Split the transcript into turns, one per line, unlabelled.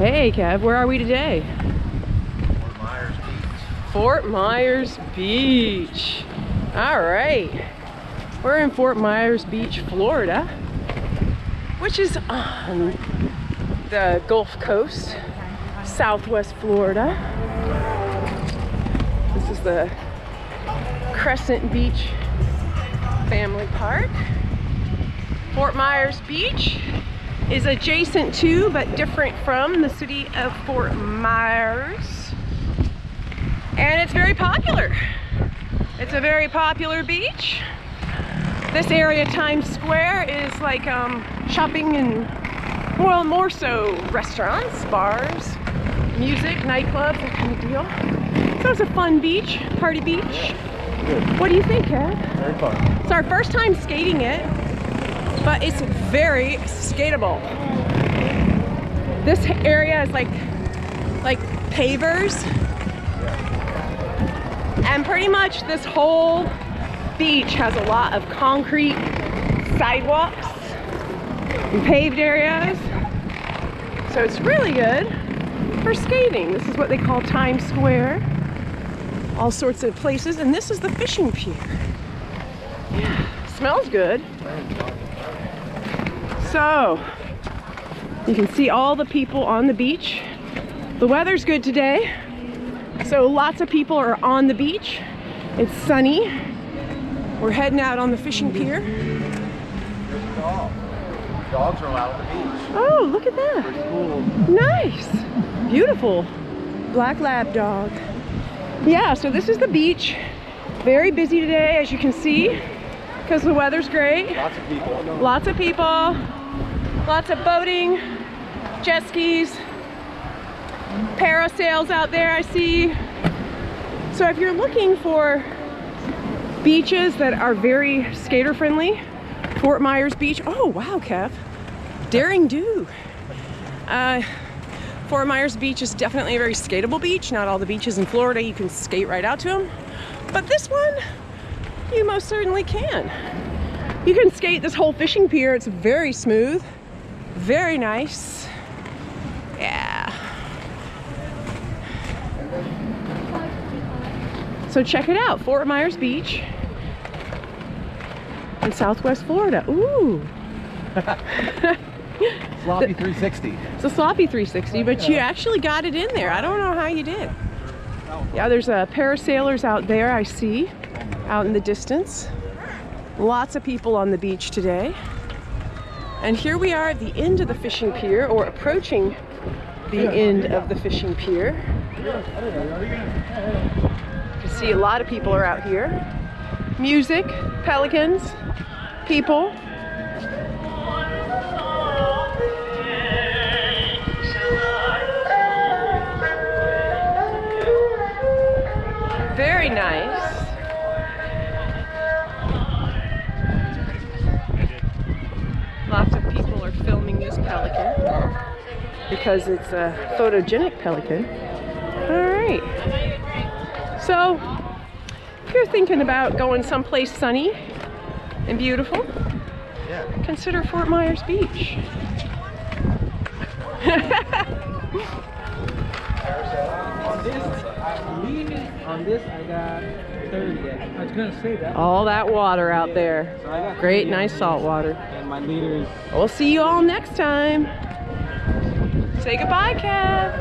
Hey Kev, where are we today?
Fort Myers Beach.
Fort Myers Beach. All right. We're in Fort Myers Beach, Florida, which is on the Gulf Coast, Southwest Florida. This is the Crescent Beach Family Park. Fort Myers Beach is adjacent to, but different from, the city of Fort Myers. And it's very popular. It's a very popular beach. This area, Times Square, is like shopping and, well, more so restaurants, bars, music, nightclubs, that kind of deal. So it's a fun beach, party beach.
Yeah, good.
What do you think, Kev?
Very fun.
It's our first time skating it, but it's very skatable. This area is like pavers. And pretty much this whole beach has a lot of concrete sidewalks and paved areas. So it's really good for skating. This is what they call Times Square. All sorts of places. And this is the fishing pier. Yeah, smells good. So, you can see all the people on the beach. The weather's good today. So lots of people are on the beach. It's sunny. We're heading out on the fishing pier.
There's a dog. Dogs are allowed on the beach.
Oh, look at that.
Pretty cool.
Nice. Beautiful. Black lab dog. Yeah, so this is the beach. Very busy today, as you can see, because the weather's great.
Lots of people.
Lots of people. Lots of boating, jet skis, parasails out there, I see. So if you're looking for beaches that are very skater friendly, Fort Myers Beach. Oh wow, Kev, daring do. Fort Myers Beach is definitely a very skatable beach. Not all the beaches in Florida you can skate right out to them, but this one you most certainly can. You can skate this whole fishing pier. It's very smooth, very nice. Yeah. So check it out, Fort Myers Beach in Southwest Florida. Ooh.
Sloppy 360.
It's a sloppy 360, but you actually got it in there. I don't know how you did. Yeah, there's parasailers out there, I see, out in the distance. Lots of people on the beach today. And here we are at the end of the fishing pier, or approaching the end of the fishing pier. You can see a lot of people are out here. Music, pelicans, people. Very nice. Lots of people are filming this pelican because it's a photogenic pelican. All right. So, if you're thinking about going someplace sunny and beautiful,
Yeah.
consider Fort Myers Beach.
On this, I got 30. I was gonna say that.
All that water out there.
So I got
Great,
30
nice salt water.
And my leader is
We'll see you all next time. Say goodbye, Kev.